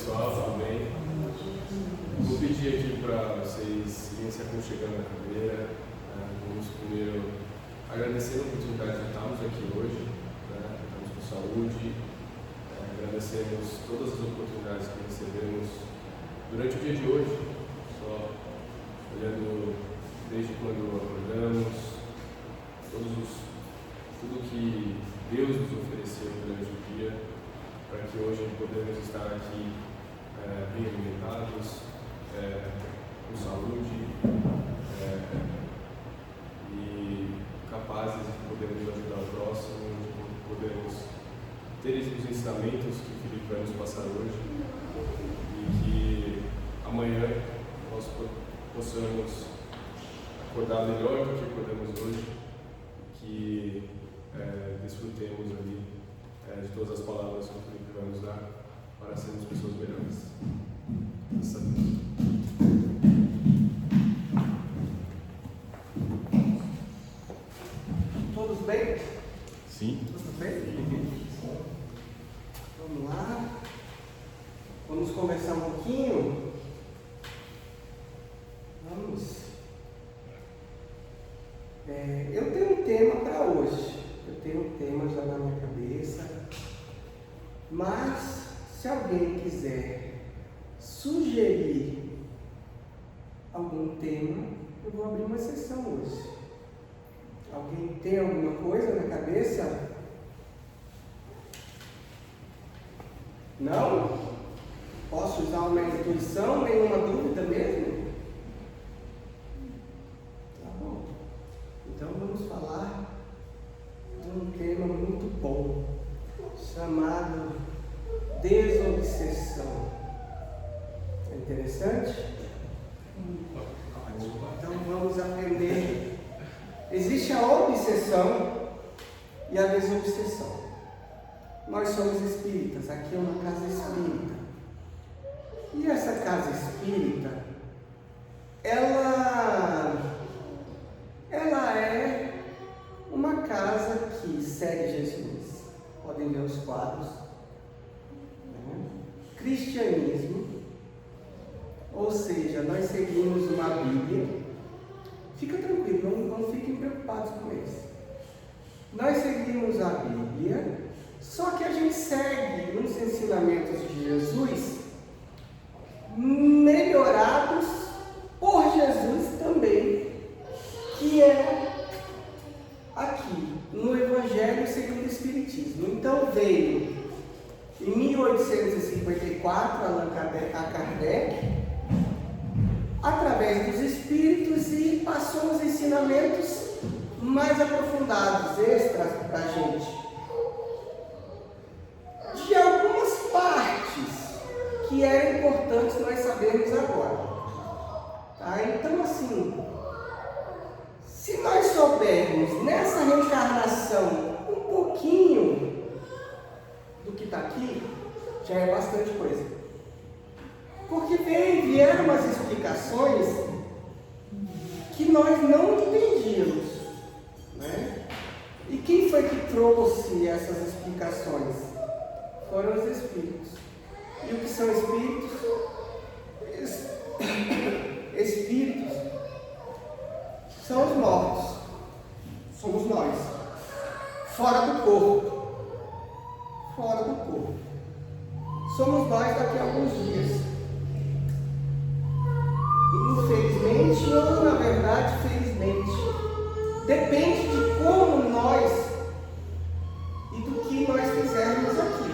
pessoal, tudo bem? Vou pedir aqui para vocês irem se aconchegando na cadeira. Vamos primeiro agradecer a oportunidade de estarmos aqui hoje, estamos com saúde, agradecemos todas as oportunidades que recebemos durante o dia de hoje, só olhando desde quando acordamos, tudo que Deus nos ofereceu durante o dia, para que hoje podemos estar aqui bem alimentados, com saúde e capazes de podermos ajudar o próximo, de podermos ter os ensinamentos que o Felipe vai nos passar hoje e que amanhã nós possamos acordar melhor do que acordamos hoje, que desfrutemos ali de todas as palavras que o Felipe vai nos dar para sermos pessoas melhores. Todos bem? Sim. Tudo bem? Vamos lá. Vamos conversar um pouquinho. Vamos. Eu tenho um tema para hoje. Eu tenho um tema já na minha cabeça. Mas, se alguém quiser sugerir algum tema, eu vou abrir uma sessão hoje. Alguém tem alguma coisa na cabeça? Não? Posso usar uma intuição? Nenhuma dúvida mesmo? Tá bom. Então vamos falar de um tema muito bom, chamado desobsessão. É interessante? Então vamos aprender. Existe a obsessão e a desobsessão. Nós somos espíritas, aqui é uma casa espírita. E essa casa espírita, ela é uma casa que segue Jesus. Podem ver os quadros. Cristianismo, ou seja, nós seguimos uma Bíblia. Fica tranquilo, não fiquem preocupados com isso. Nós seguimos a Bíblia, só que a gente segue uns ensinamentos de Jesus melhorados por Jesus também, que é aqui no Evangelho segundo o Espiritismo. Então veio em 1854 Allan Kardec, através dos Espíritos, e passou os ensinamentos mais aprofundados, extras para a gente, de algumas partes que eram importantes nós sabermos agora. Tá? Então, assim, se nós soubermos nessa reencarnação um pouquinho do que está aqui, já é bastante coisa. Porque vieram umas explicações que nós não entendíamos, né? E quem foi que trouxe essas explicações? Foram os Espíritos. E o que são Espíritos? Espíritos são os mortos. Somos nós. Fora do corpo. Fora do corpo. Somos nós daqui a alguns dias. Infelizmente, ou na verdade, felizmente, depende de como nós e do que nós fizermos aqui.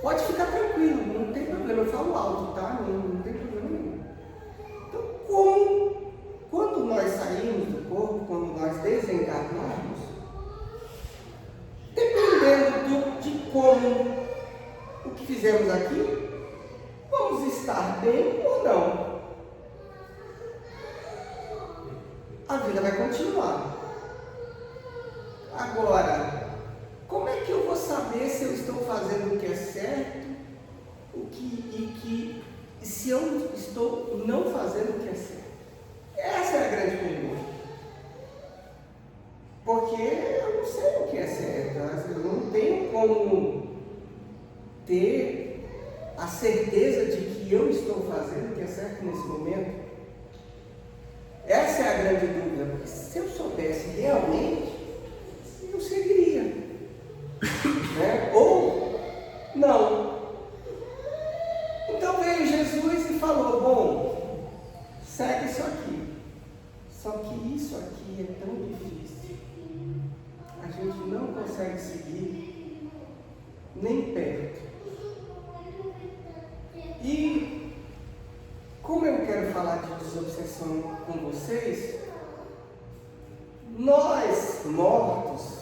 Pode ficar tranquilo, não tem problema, eu falo alto, tá? Não tem problema nenhum. Então, quando nós saímos do corpo, quando nós desencarnarmos, dependendo de como o que fizemos aqui, vamos estar bem ou não. A vida vai continuar. Agora, como é que eu vou saber se eu estou fazendo o que é certo e se eu estou não fazendo o que é certo? Essa é a grande pergunta. Porque eu não sei o que é certo. Eu não tenho como ter certo nesse momento? Essa é a grande dúvida, porque se eu soubesse realmente, eu seguiria, né? Ou não. Então veio Jesus e falou: bom, segue isso aqui. Só que isso aqui é tão difícil, a gente não consegue seguir nem perto. E como eu quero falar de desobsessão com vocês, nós, mortos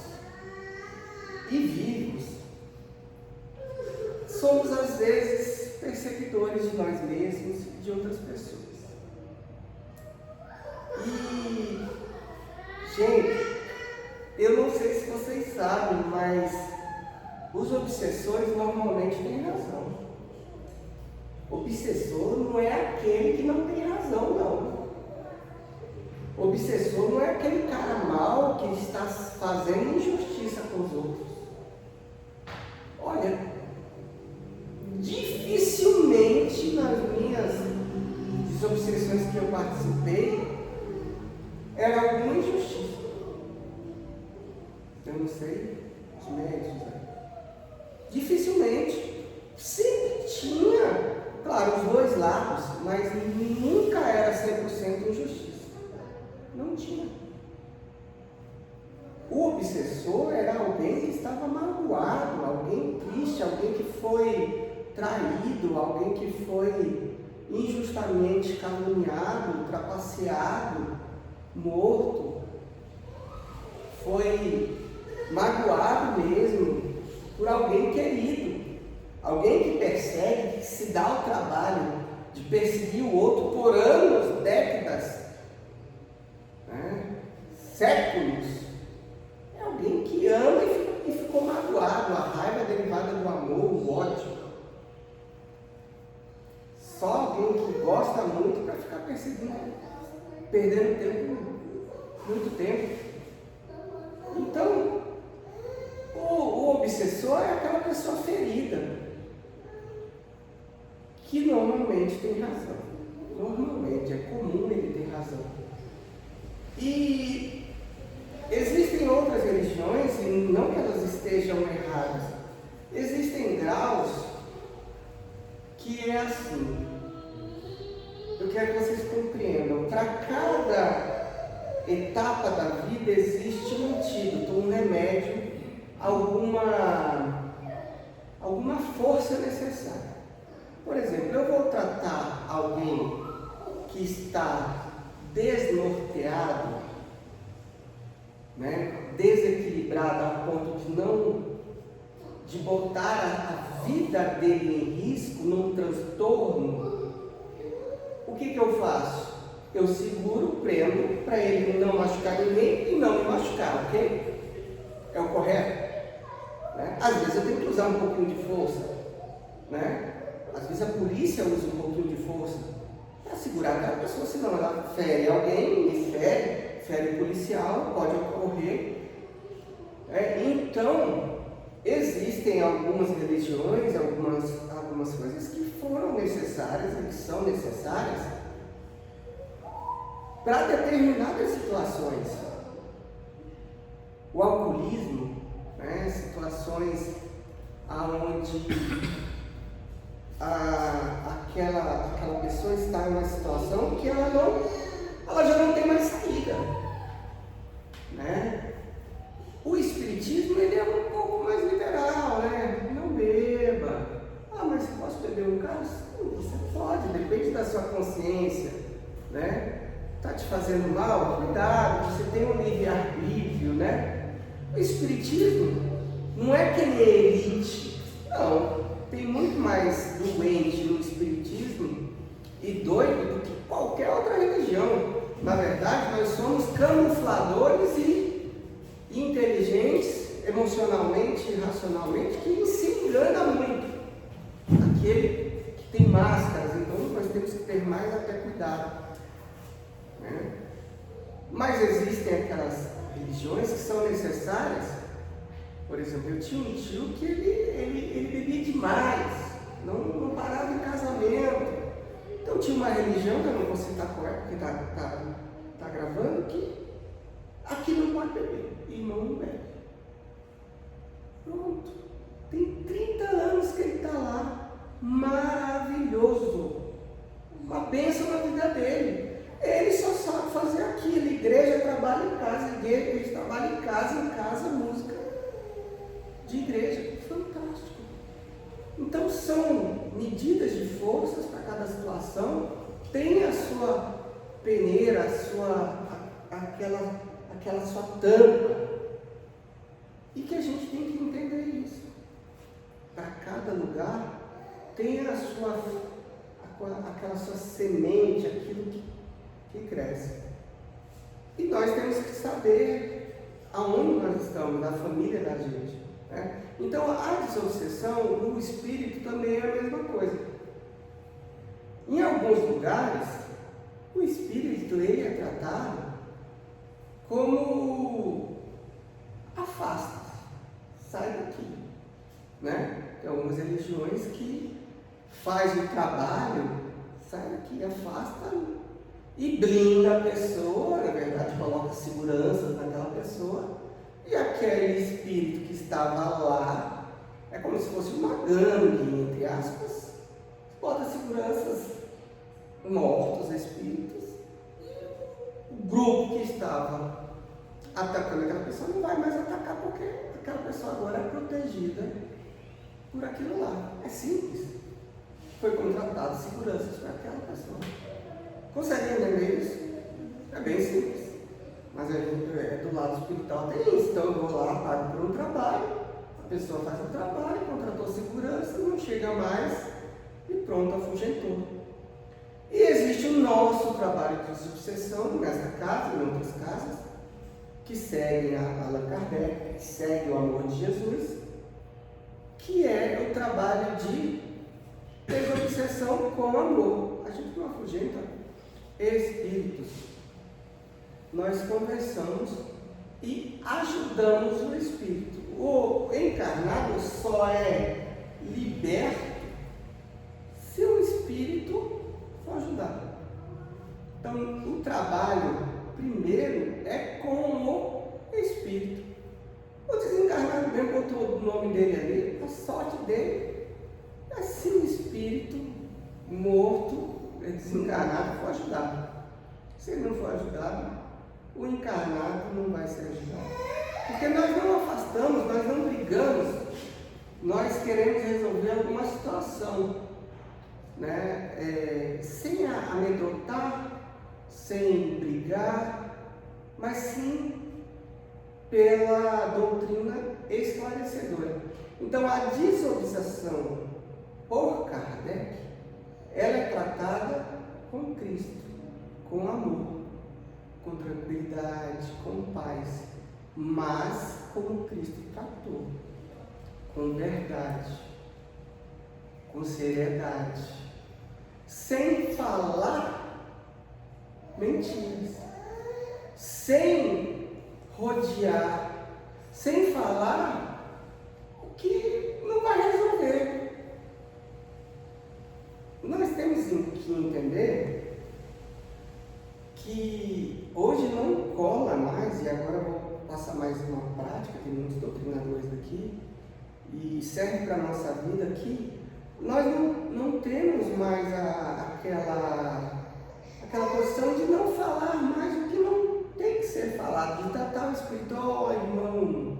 e vivos, somos às vezes perseguidores de nós mesmos e de outras pessoas. E, gente, eu não sei se vocês sabem, mas os obsessores normalmente têm razão. Obsessor não é aquele que não tem razão, não. Obsessor não é aquele cara mau que está fazendo injustiça com os outros. Olha, dificilmente nas minhas desobsessões que eu participei era alguma injustiça. Eu não sei, os médicos, né? Dificilmente. Sempre tinha, claro, os dois lados, mas nunca era 100% injustiça. Não tinha. O obsessor era alguém que estava magoado, alguém triste, alguém que foi traído, alguém que foi injustamente caluniado, trapaceado, morto, foi magoado mesmo por alguém querido, alguém que persegue, que se dá o trabalho de perseguir o outro por anos, décadas, né? Séculos. É alguém que ama e ficou magoado, a raiva é derivada do amor, o ódio. Só alguém que gosta muito para ficar perseguindo, perdendo tempo, muito tempo. Então, o obsessor é aquela pessoa ferida, que normalmente tem razão. Normalmente, é comum ele ter razão. E existem outras religiões, e não que elas estejam erradas, existem graus que é assim. Eu quero que vocês compreendam, para cada etapa da vida existe um antídoto, um remédio, alguma força necessária. Por exemplo, eu vou tratar alguém que está desnorteado, né, desequilibrado ao ponto de botar a vida dele em risco, num transtorno. O que eu faço? Eu seguro, prendo, para ele não machucar ninguém e não me machucar, ok? É o correto? Né? Às vezes eu tenho que usar um pouquinho de força, né? Às vezes a polícia usa um pouquinho de força para segurar aquela pessoa, senão ela fere alguém, me fere o policial, pode ocorrer. Então, existem algumas religiões, algumas coisas que foram necessárias e que são necessárias para determinadas situações. O alcoolismo, né, situações onde aquela pessoa está em uma situação que ela já não tem mais saída, né? O espiritismo, ele é um pouco mais liberal, né? Não beba. Mas posso beber um carro? Sim, você pode, depende da sua consciência, né? Está te fazendo mal? Cuidado, você tem um livre-arbítrio, né? O espiritismo não é que ele é elite, não. Tem muito mais doente no espiritismo e doido do que qualquer outra religião. Na verdade, nós somos camufladores e inteligentes, emocionalmente e racionalmente, que se engana muito. Aquele que tem máscaras, então nós temos que ter mais até cuidado, né? Mas existem aquelas religiões que são necessárias. Por exemplo, eu tinha um tio que ele bebia demais, não parava em casamento, Então tinha uma religião, que eu não vou citar qual é, porque tá gravando, que aqui não pode beber, irmão não bebe. Pronto. Tem 30 anos que ele está lá. Maravilhoso. Uma bênção na vida dele. Ele só sabe fazer aquilo. Igreja trabalha em casa, igreja trabalha em casa, música de igreja. Fantástico. Então são medidas de forças para cada situação. Tem a sua peneira, aquela sua tampa. E que a gente tem que entender isso. Para cada lugar tem aquela sua semente, aquilo que cresce. E nós temos que saber aonde nós estamos, na família da gente. Né? Então a desobsessão no espírito também é a mesma coisa. Em alguns lugares, o espírito ele é tratado como afasta, sai daqui. Né? Tem algumas religiões que faz o trabalho, sai daqui, afasta e blinda a pessoa, na verdade coloca segurança naquela pessoa, e aquele espírito que estava lá, é como se fosse uma gangue, entre aspas, bota seguranças mortos, espíritos, e o grupo que estava atacando aquela pessoa não vai mais atacar, porque aquela pessoa agora é protegida por aquilo lá. É simples. Foi contratado seguranças para aquela pessoa. Consegue entender isso? É bem simples. Mas do lado espiritual tem isso. Então eu vou lá, pago por um trabalho, a pessoa faz o trabalho, contratou segurança, não chega mais e pronto, afugentou. E existe o nosso trabalho de desobsessão nessa casa e em outras casas, que seguem a Allan Kardec, que segue o amor de Jesus, que é o trabalho de desobsessão com amor. A gente não afugenta espíritos. Nós conversamos e ajudamos o espírito. O encarnado só é liberto se o espírito for ajudado. Então, o trabalho primeiro é com o espírito. O desencarnado mesmo botou o nome dele ali, a sorte dele é se o espírito morto, desencarnado, for ajudado. Se ele não for ajudado, o encarnado não vai ser ajudado. Porque nós não afastamos, nós não brigamos, nós queremos resolver alguma situação, né? Sem amedrontar, sem brigar, mas sim pela doutrina esclarecedora. Então a desobsessão por Kardec, ela é tratada com Cristo, com amor, com tranquilidade, com paz, mas como Cristo tratou, com verdade, com seriedade, sem falar mentiras, sem rodear, sem falar o que não vai resolver. Nós temos que entender que hoje não cola mais, e agora eu vou passar mais uma prática, tem muitos doutrinadores aqui, e serve para a nossa vida aqui. Nós não temos mais aquela posição de não falar mais o que não tem que ser falado, de tratar o espiritual, irmão.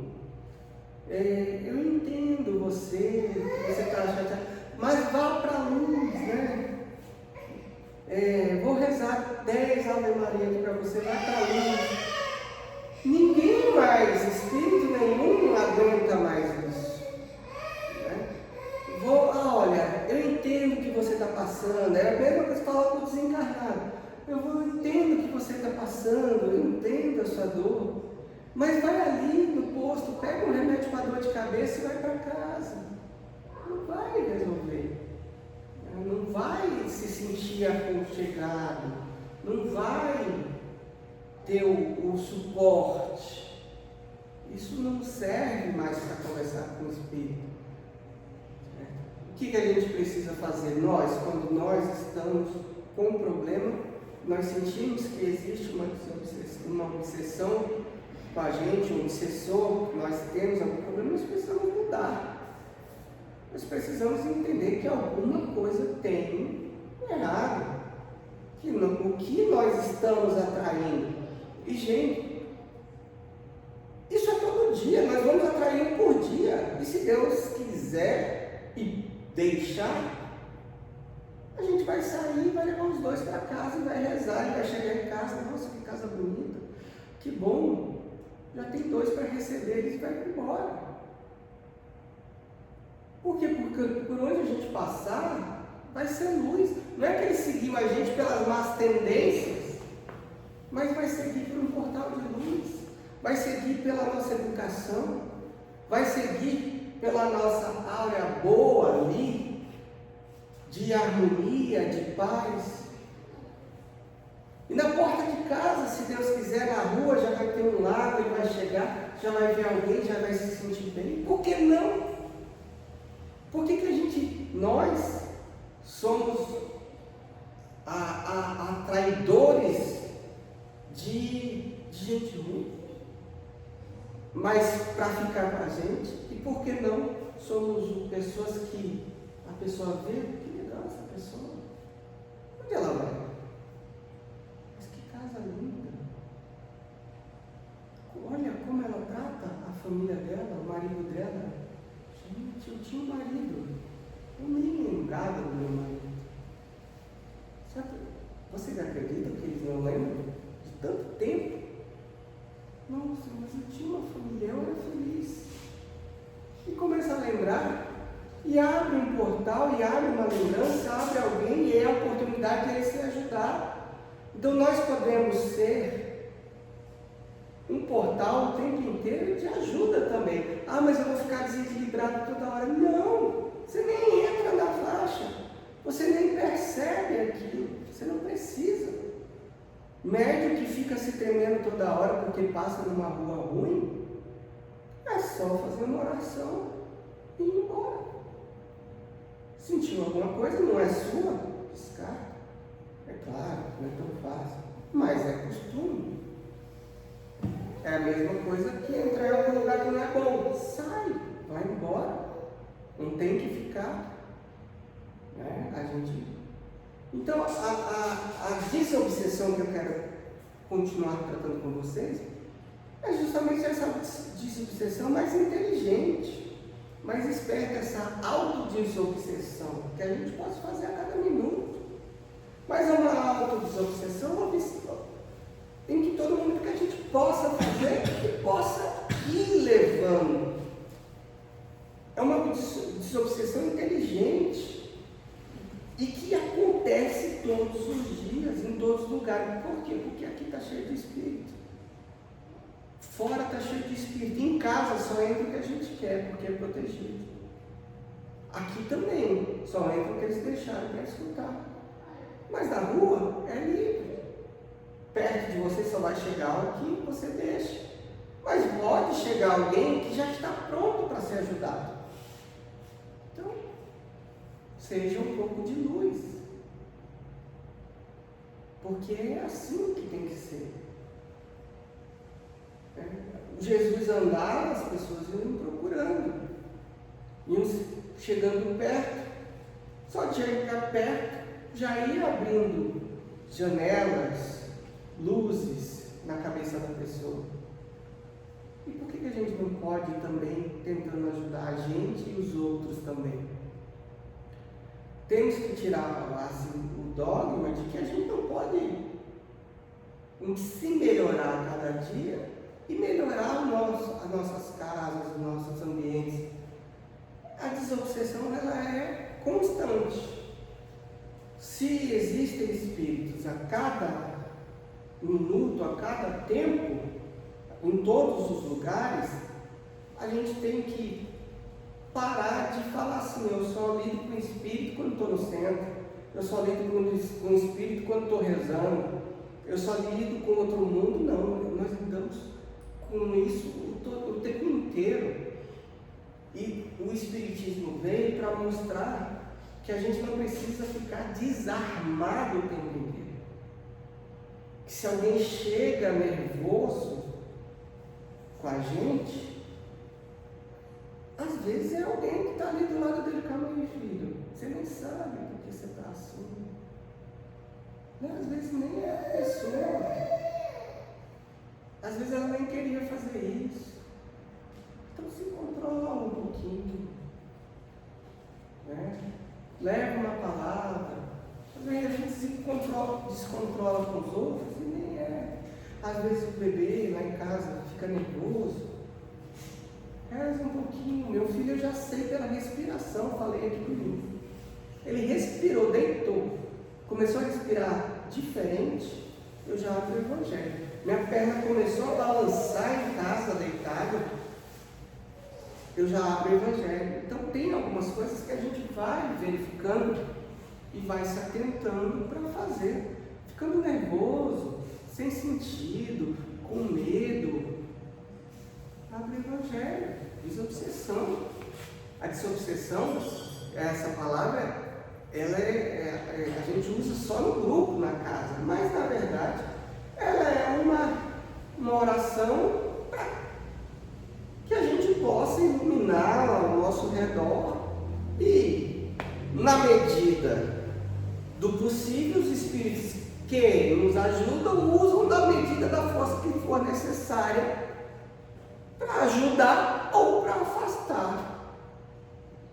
Eu entendo você está chateado, mas vá para a luz, né? Vou rezar 10 Ave Maria aqui para você, vai para a luz. Ninguém mais, espírito nenhum, aguenta mais isso. Né? Olha, eu entendo o que você está passando, é a mesma coisa que falar com o desencarnado. Eu entendo o que você está passando, eu entendo a sua dor, mas vai ali no posto, pega um remédio para dor de cabeça e vai para casa. Não vai resolver. Não vai se sentir aconchegado, não vai ter o suporte. Isso não serve mais para conversar com o espírito. O que a gente precisa fazer? Quando nós estamos com o problema, nós sentimos que existe uma obsessão com a gente, um obsessor, nós temos algum problema, nós precisamos mudar. Nós precisamos entender que alguma coisa tem errado, que o que nós estamos atraindo. E, gente, isso é todo dia, nós vamos atrair um por dia. E se Deus quiser e deixar, a gente vai sair, vai levar os dois para casa e vai rezar, e vai chegar em casa, nossa, que casa bonita, que bom, já tem dois para receber, eles vão embora. Por quê? Porque por onde a gente passar, vai ser luz. Não é que eles seguiam a gente pelas más tendências, mas vai seguir por um portal de luz, vai seguir pela nossa educação, vai seguir pela nossa áurea boa ali, de harmonia, de paz. E na porta de casa, se Deus quiser, na rua já vai ter um lago, ele vai chegar, já vai ver alguém, já vai se sentir bem. Por que não? Por que nós somos atraidores de gente ruim? Mas para ficar com a gente, e por que não somos pessoas que a pessoa vê, que legal essa pessoa, onde ela vai? Mas que casa linda, olha como ela trata a família dela, o marido dela. Gente, eu tinha um marido, eu nem lembrava do meu marido. Sabe, vocês acreditam que eles não lembram de tanto tempo? Nossa, mas eu tinha uma família, eu era feliz. E começa a lembrar, e abre um portal, e abre uma lembrança, abre alguém, e é a oportunidade de ele se ajudar. Então nós podemos ser um portal o tempo inteiro de ajuda também. Ah, mas eu vou ficar desequilibrado toda hora. Não, você nem entra na faixa, você nem percebe aquilo, você não precisa. Médico que fica se tremendo toda hora porque passa numa rua ruim, é só fazer uma oração e ir embora. Sentiu alguma coisa, não é sua, descarta. É claro, não é tão fácil, mas é costume. É a mesma coisa que entrar em algum lugar que não é bom. Sai, vai embora. Não tem que ficar. Né? Então, a desobsessão que eu quero continuar tratando com vocês é justamente essa desobsessão mais inteligente, mais esperta, essa autodesobsessão que a gente pode fazer a cada minuto. Mas é uma autodesobsessão em que todo mundo que a gente possa fazer e possa ir levando. É uma desobsessão inteligente e que acontece todos os dias, em todos os lugares. Por quê? Porque aqui está cheio de espírito. Fora está cheio de espírito. Em casa só entra o que a gente quer, porque é protegido. Aqui também só entra o que eles deixaram para escutar. Mas na rua é livre. Perto de você só vai chegar o que você deixa. Mas pode chegar alguém que já está pronto para ser ajudado. Então, seja um pouco de luz. Porque é assim que tem que ser. Jesus andava, as pessoas iam procurando. Iam chegando perto. Só de chegar perto, já ia abrindo janelas, luzes na cabeça da pessoa. E por que a gente não pode ir também tentando ajudar a gente e os outros também? Temos que tirar assim, o dogma de que a gente não pode se melhorar a cada dia e melhorar as nossas casas, os nossos ambientes. A desobsessão ela é constante. Se existem espíritos a cada minuto, a cada tempo, em todos os lugares, a gente tem que parar de falar assim, eu só lido com o espírito quando estou no centro, eu só lido com o espírito quando estou rezando, eu só lido com outro mundo. Não, nós lidamos com isso o tempo inteiro. E o espiritismo veio para mostrar que a gente não precisa ficar desarmado o tempo inteiro. Que se alguém chega nervoso com a gente, às vezes é alguém que está ali do lado dele, calma aí, filho, você nem sabe por que você está assim. Às vezes nem é a pessoa. Às vezes ela nem queria fazer isso. Então se controla um pouquinho. Né? Leva uma palavra. Às vezes a gente se descontrola com os outros e nem é. Às vezes o bebê lá em casa fica nervoso. Reza um pouquinho. Meu filho eu já sei pela respiração, falei aqui comigo. Ele respirou, deitou. Começou a respirar diferente, eu já abro o Evangelho. Minha perna começou a balançar em casa, deitado, eu já abro o Evangelho. Então tem algumas coisas que a gente vai verificando e vai se atentando para fazer. Ficando nervoso, sem sentido, com medo, abre o Evangelho. Desobsessão. A desobsessão, essa palavra, a gente usa só no grupo, na casa, mas na verdade ela é uma oração para que a gente possa iluminar ao nosso redor e, na medida do possível, os espíritos que nos ajudam usam da medida da força que for necessária para ajudar ou para afastar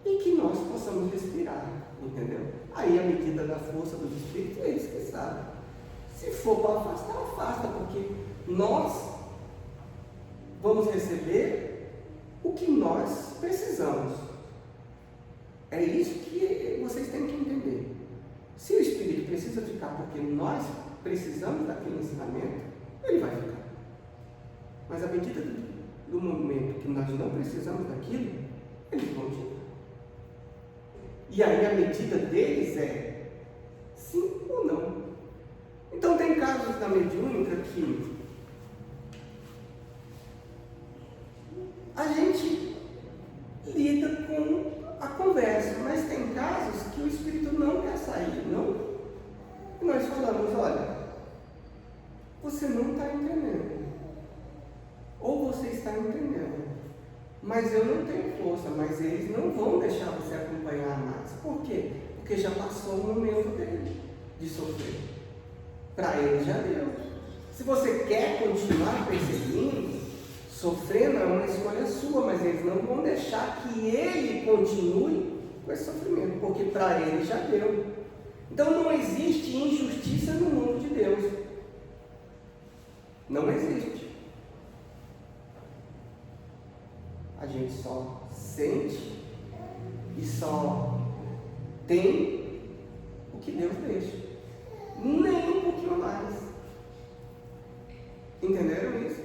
e que nós possamos respirar. Entendeu? Aí a medida da força dos espíritos é eles que sabem. Se for para afastar, afasta, porque nós vamos receber o que nós precisamos. É isso que vocês têm que entender. Se o espírito precisa ficar porque nós precisamos daquele ensinamento, ele vai ficar. Mas à medida do momento que nós não precisamos daquilo, eles vão tirar. E aí a medida deles é sim ou não. Então tem casos da mediúnica que a gente lida com a conversa, mas tem casos que o espírito não quer sair, não. E nós falamos, olha, você não está entendendo. Ou você está entendendo. Mas eu não tenho força, mas eles não vão deixar você acompanhar mais. Por quê? Porque já passou o momento dele de sofrer. Para ele já deu. Se você quer continuar perseguindo, sofrendo é uma escolha sua, mas eles não vão deixar que ele continue com esse sofrimento, porque para ele já deu. Então não existe injustiça no mundo de Deus. Não existe. A gente só sente e só tem o que Deus deixa. Nem um pouquinho mais. Entenderam isso?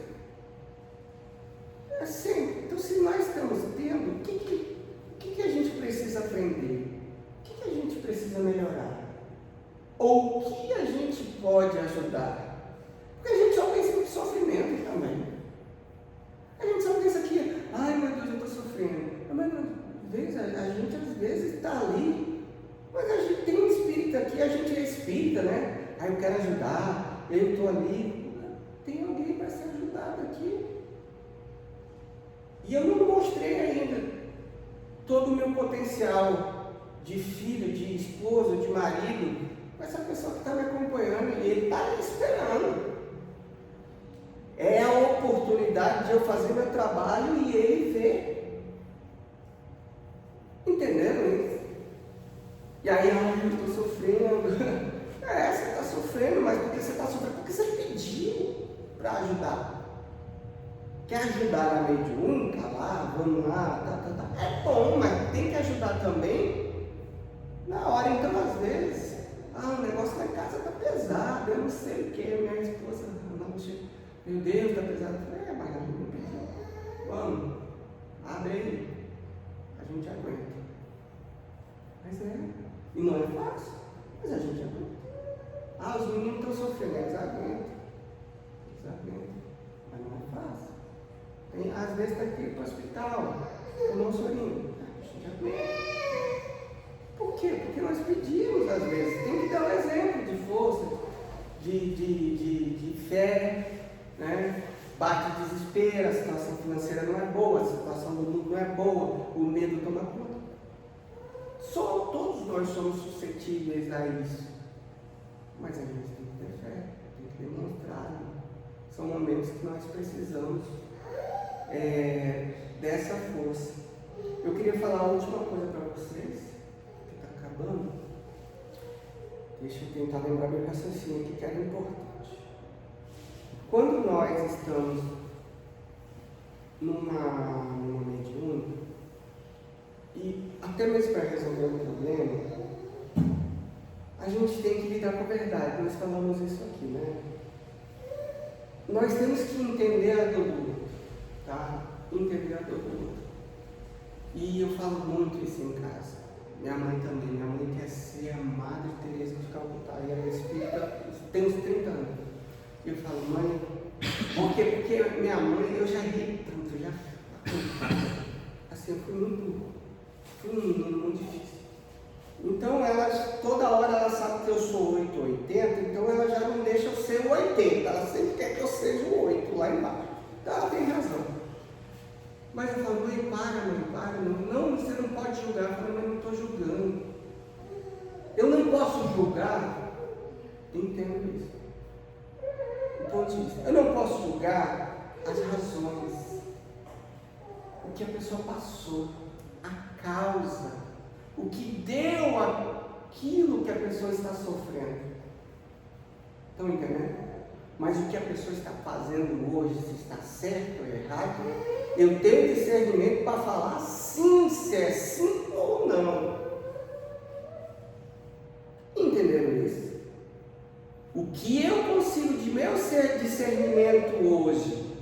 É assim. Então, se nós estamos tendo, o que a gente precisa aprender? O que a gente precisa melhorar? Ou o que a gente pode ajudar? Porque a gente só pensa em sofrimento também. A gente só pensa que, ai meu Deus, eu estou sofrendo. Mas a gente às vezes está ali, mas a gente tem um espírito aqui, a gente é espírita, né? Aí eu quero ajudar, eu estou ali. Tem alguém para ser ajudado aqui. E eu não mostrei ainda todo o meu potencial de filho, de esposo, de marido, com essa pessoa que está me acompanhando e ele está esperando. É a oportunidade de eu fazer meu trabalho e ele ver. Entenderam isso? E aí, eu estou sofrendo. Você está sofrendo, mas por que você está sofrendo? Porque você pediu para ajudar. Quer ajudar a mediúnica lá, vamos lá, tá. É bom, mas tem que ajudar também na hora. Então, às vezes, o negócio lá em casa está pesado, eu não sei o que, minha esposa, meu Deus, está pesado. Eu falei, mas a gente não pediu. Vamos, abre aí, a gente aguenta. Mas e não é fácil, mas a gente aguenta. Os meninos estão sofrendo, eles aguentam, mas não é fácil. Às vezes tem que ir para o hospital, com o nosso sorinho, a gente aguenta. Por quê? quê? Porque nós pedimos às vezes. Tem que dar um exemplo de força, de fé, né? Bate desespero, a situação financeira não é boa, a situação do mundo não é boa, o medo toma conta. Todos nós somos suscetíveis a isso. Mas a gente tem que ter fé, tem que demonstrar. Né? São momentos que nós precisamos dessa força. Eu queria falar a última coisa para vocês, que está acabando. Deixa eu tentar lembrar meu raciocínio aqui, que era importante. Quando nós estamos numa mediúnica, e até mesmo para resolver um problema, a gente tem que lidar com a verdade. Nós falamos isso aqui, né? Nós temos que entender a dor do outro, tá? Entender a dor do outro. E eu falo muito isso em casa. Minha mãe também. Minha mãe quer ser a Madre Teresa de Calcutá. E ela é espírita, tem uns 30 anos. E eu falo, mãe, por quê? Porque minha mãe, eu já ri tanto, já. Assim, eu fui um menino muito difícil. Então, toda hora ela sabe que eu sou 8 ou 80, então ela já não deixa eu ser o 80. Ela sempre quer que eu seja o 8 lá embaixo. Então, ela tem razão. Mas eu falo, mãe, para. Não, você não pode julgar. Eu falo, mãe, não estou julgando. Eu não posso julgar. Entendo isso. Do ponto de vista. Eu não posso julgar as razões. O que a pessoa passou. A causa. O que deu aquilo que a pessoa está sofrendo. Estão entendendo? Mas o que a pessoa está fazendo hoje, se está certo ou errado, eu tenho discernimento para falar sim, se é sim ou não. Entenderam isso? O que eu consigo de meu discernimento hoje,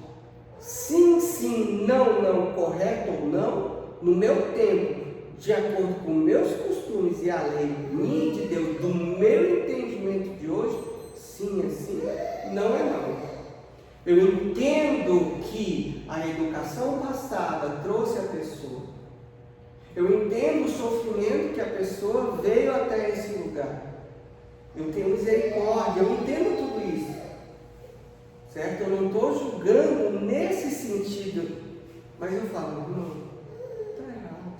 sim, não, correto ou não, no meu tempo, de acordo com meus costumes e a lei minha de Deus, do meu entendimento de hoje, sim é sim, não é não. Eu entendo que a educação passada trouxe a pessoa. Eu entendo o sofrimento que a pessoa veio até esse lugar. Eu tenho misericórdia, eu entendo tudo isso. Certo? Eu não estou julgando nesse sentido. Mas eu falo, não, está errado.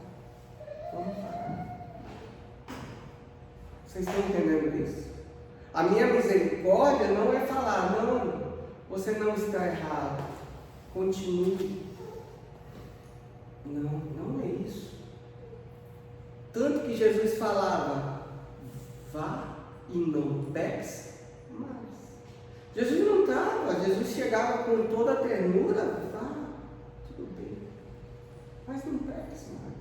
Vamos parar. Vocês estão entendendo isso? A minha misericórdia não é falar, não, você não está errado, continue. Não é isso. Tanto que Jesus falava, vá e não peques mais. Jesus não estava, Jesus chegava com toda a ternura, vá, tudo bem, mas não peques mais.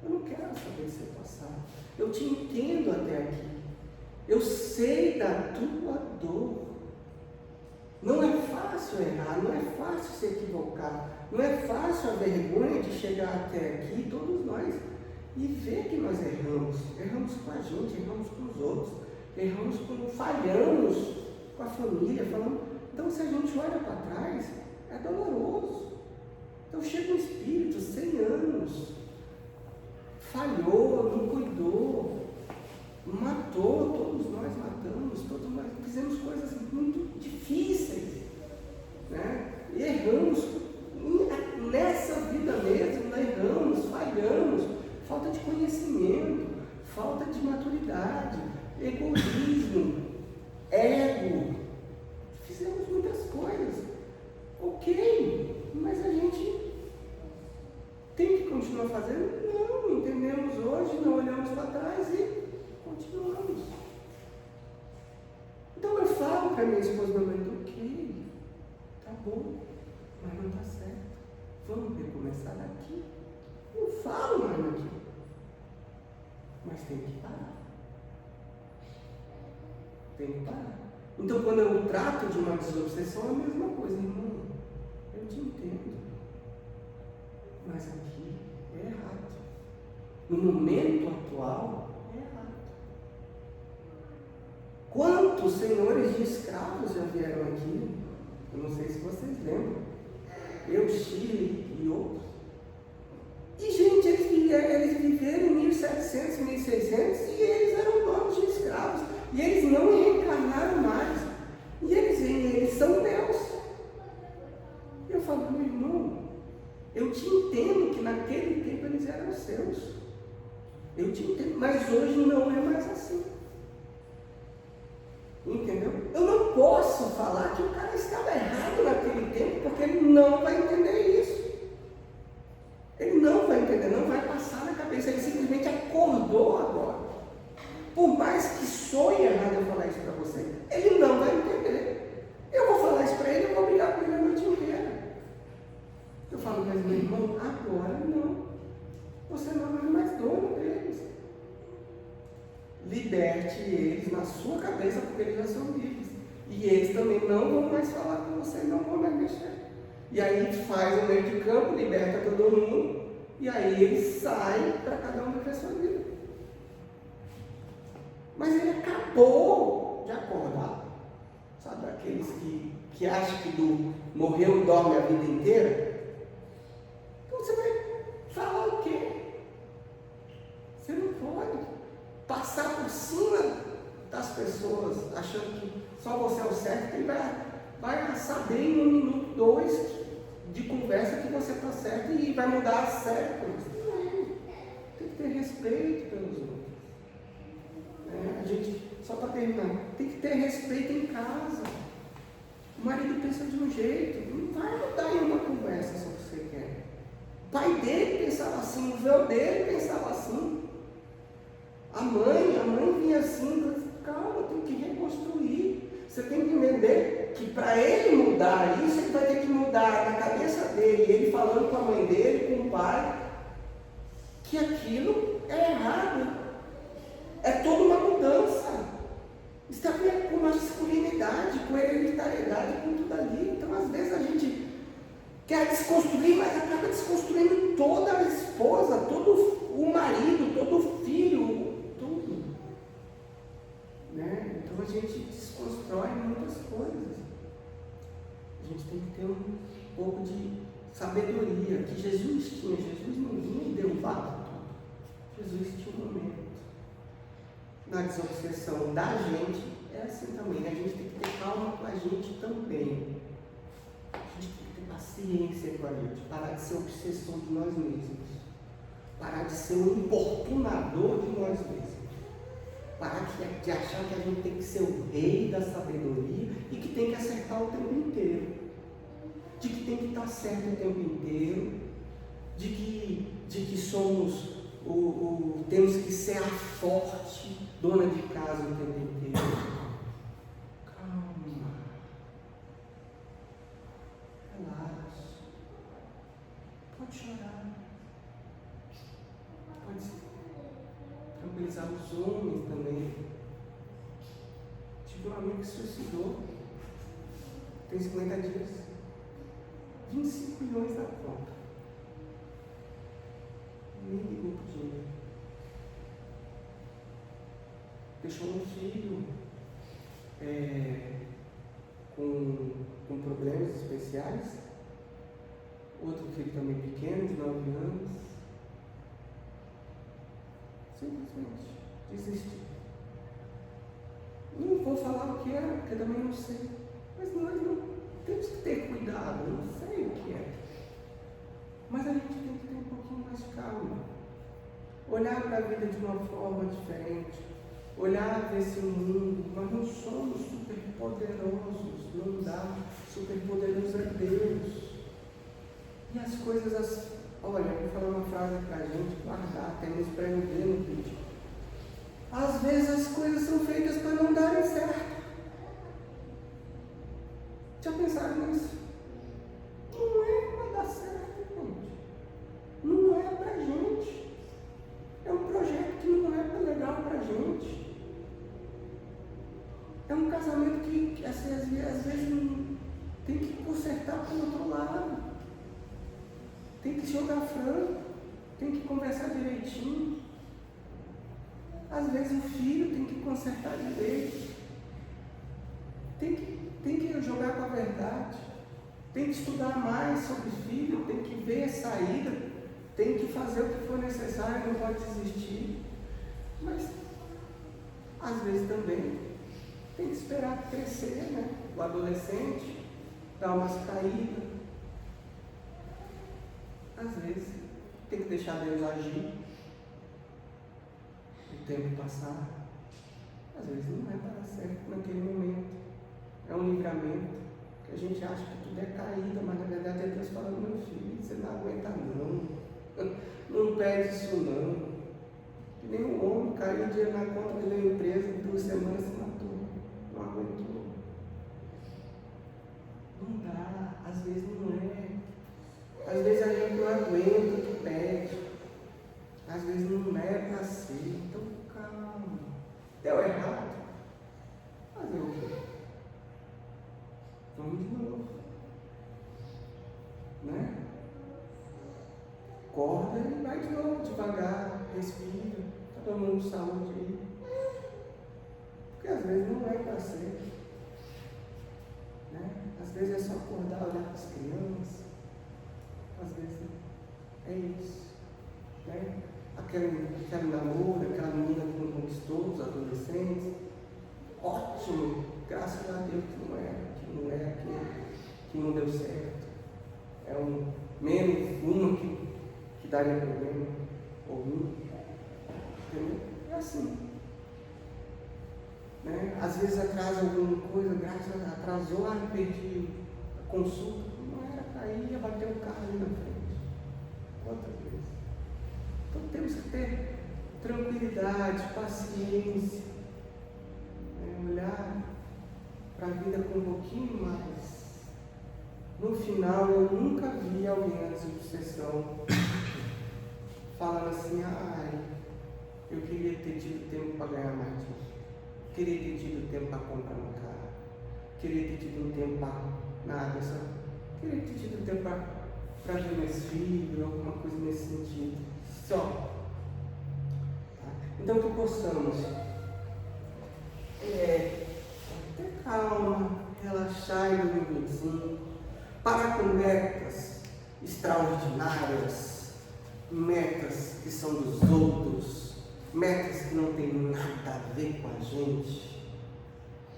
Eu não quero saber seu passado, eu te entendo até aqui. Eu sei da tua dor. Não é fácil errar, não é fácil se equivocar, não é fácil a vergonha de chegar até aqui, todos nós, e ver que nós erramos com a gente, erramos com os outros, falhamos com a família, falamos. Então, se a gente olha para trás, é doloroso. Então, chega um espírito, 100 anos, falhou, não cuidou, matou, todos nós matamos, todos nós fizemos coisas muito difíceis, né? E erramos, nessa vida mesmo, erramos, falhamos, falta de conhecimento, falta de maturidade, egoísmo, ego, fizemos muitas coisas, ok, mas a gente tem que continuar fazendo? Não, entendemos hoje, não olhamos para trás e continuamos. Então eu falo para minha esposa, ok, tá bom, mas não está certo. Vamos recomeçar daqui. Eu falo mais daqui. Mas tem que parar. Tem que parar. Então quando eu trato de uma desobsessão é a mesma coisa, irmão. Eu te entendo. Mas aqui é errado. No momento atual, é errado. Quantos senhores de escravos já vieram aqui? Eu não sei se vocês lembram. Eu, Chile e outros. E, gente, eles viveram em 1700, 1600 falo, meu irmão, eu te entendo que naquele tempo eles eram seus. Eu te entendo, mas hoje não é mais assim. Entendeu? Eu não posso falar que o cara estava errado naquele tempo, porque ele não vai entender isso. Ele não vai entender, não vai passar na cabeça. Ele simplesmente acordou agora. Por mais que soe errado eu falar isso para você, ele não vai entender. Eu vou falar isso para ele, eu vou brigar com ele a noite inteira. Eu falo, mas meu irmão, agora não. Você não é mais dono deles. Liberte eles na sua cabeça, porque eles já são livres. E eles também não vão mais falar com você, não vão mais mexer. E aí faz o meio de campo, liberta todo mundo, e aí ele sai para cada um viver a sua vida. Mas ele acabou de acordar. Sabe, aqueles que acham que morreu e dorme a vida inteira? Então você vai falar o quê? Você não pode passar por cima das pessoas achando que só você é o certo, que ele vai saber em 1 minuto, 2 de conversa que você está certo e vai mudar as séculos. Tem que ter respeito pelos outros. A gente, só para terminar, tem que ter respeito em casa. O marido pensa de um jeito, não vai mudar em uma conversa só que você quer. O pai dele pensava assim, o vô dele pensava assim. A mãe vinha assim, calma, tem que reconstruir. Você tem que entender que para ele mudar isso, ele vai ter que mudar na cabeça dele, ele falando com a mãe dele, com o pai, que aquilo é errado. É toda uma mudança. Isso tem a ver com masculinidade, com hereditariedade, com tudo ali. Então, às vezes, a gente quer desconstruir, mas acaba desconstruindo toda a esposa, todo o marido, todo o filho, tudo. Né? Então, a gente desconstrói muitas coisas. A gente tem que ter um pouco de sabedoria, que Jesus tinha. Jesus não vinha e derrubava tudo. Jesus tinha um momento. Na desobsessão da gente, é assim também. A gente tem que ter calma com a gente também. A gente tem que ter paciência com a gente. Parar de ser obsessor de nós mesmos. Parar de ser um importunador de nós mesmos. Parar de achar que a gente tem que ser o rei da sabedoria e que tem que acertar o tempo inteiro. De que tem que estar certo o tempo inteiro. De que somos temos que ser a forte dona de casa o tempo inteiro. Calma. Relaxa. Pode chorar. Pode tranquilizar os homens também. Tive um amigo que se suicidou. Tem 50 dias. 25 milhões na conta. Nem ligou pro dinheiro. Deixou um filho com problemas especiais, outro filho também pequeno, de 9 anos. Simplesmente desistiu. Não vou falar o que era, porque também não sei. Mas nós não temos que ter cuidado, não sei o que é. Mas a gente tem que ter um pouquinho mais de calma. Olhar para a vida de uma forma diferente. Olhar desse mundo. Nós não somos super poderosos. Não dá. Super poderoso é Deus. E as coisas, olha, eu vou falar uma frase para a gente guardar, temos para eu ver no vídeo. Às vezes as coisas são feitas para não darem certo. Já pensaram nisso? Não é para dar certo, gente. Não é pra gente. É um projeto que não é legal pra gente. É um casamento que assim, às vezes tem que consertar para o outro lado. Tem que jogar franco. Tem que conversar direitinho. Às vezes o filho tem que consertar direito. Tem que jogar com a verdade. Tem que estudar mais sobre o filho. Tem que ver a saída. Tem que fazer o que for necessário. Não pode desistir. Mas, às vezes também, tem que esperar crescer, né? O adolescente dá umas caídas. às vezes, tem que deixar Deus agir, o tempo passar. Às vezes não é para dar certo naquele momento. É um livramento, que a gente acha que tudo é caída, mas na verdade é Deus falando: meu filho, você não aguenta não. Não perde isso não. Que nem um homem caiu dinheiro na conta de uma empresa, em 2 semanas se matou. Não aguentou. Não dá, às vezes não é. Às vezes a gente não aguenta o que pede. Às vezes não é para ser. Então calma. Deu errado. Fazer o quê? Vamos de novo. Né? Acorda e vai de novo, devagar, respira. Tá todo mundo saúde aí. Porque às vezes não é para ser. Né? Às vezes é só acordar, olhar para as crianças. Às vezes é isso. Né? Aquele namoro, aquela menina que não conquistou, os adolescentes. Ótimo, graças a Deus que não é que não deu certo. É menos uma que daria problema, ou um. Entendeu? É assim. Né? Às vezes atrasa alguma coisa, atrasou, perdi a consulta. Não era cair, ia bater o carro ali na frente. Quantas vezes? Então temos que ter tranquilidade, paciência, né? Olhar para a vida com um pouquinho mais. No final, eu nunca vi alguém antes de sessão falando assim: ai, eu queria ter tido tempo para ganhar mais dinheiro, queria ter tido tempo para comprar um carro, queria ter tido tempo para nada, sabe? Queria ter tido tempo para ver meus filhos, alguma coisa nesse sentido. Só. Tá? Então que possamos ter calma, relaxar em 2025, parar com metas extraordinárias, metas que são dos outros, metas que não tem nada a ver com a gente,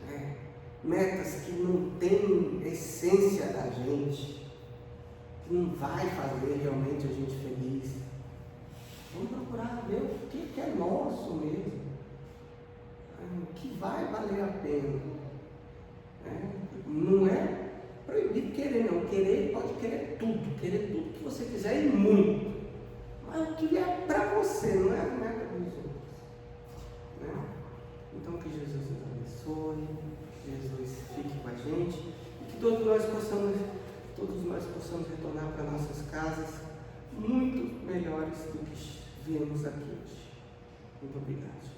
né? Metas que não tem essência da gente, que não vai fazer realmente a gente feliz. Vamos procurar ver o que é nosso mesmo, o que vai valer a pena. Né? Não é proibido querer, não. Querer, pode querer tudo que você quiser e muito. Mas o que é para você, não é a meta dos outros. Né? Então que Jesus nos abençoe, que Jesus fique com a gente e que todos nós possamos retornar para nossas casas muito melhores do que viemos aqui hoje. Muito obrigado.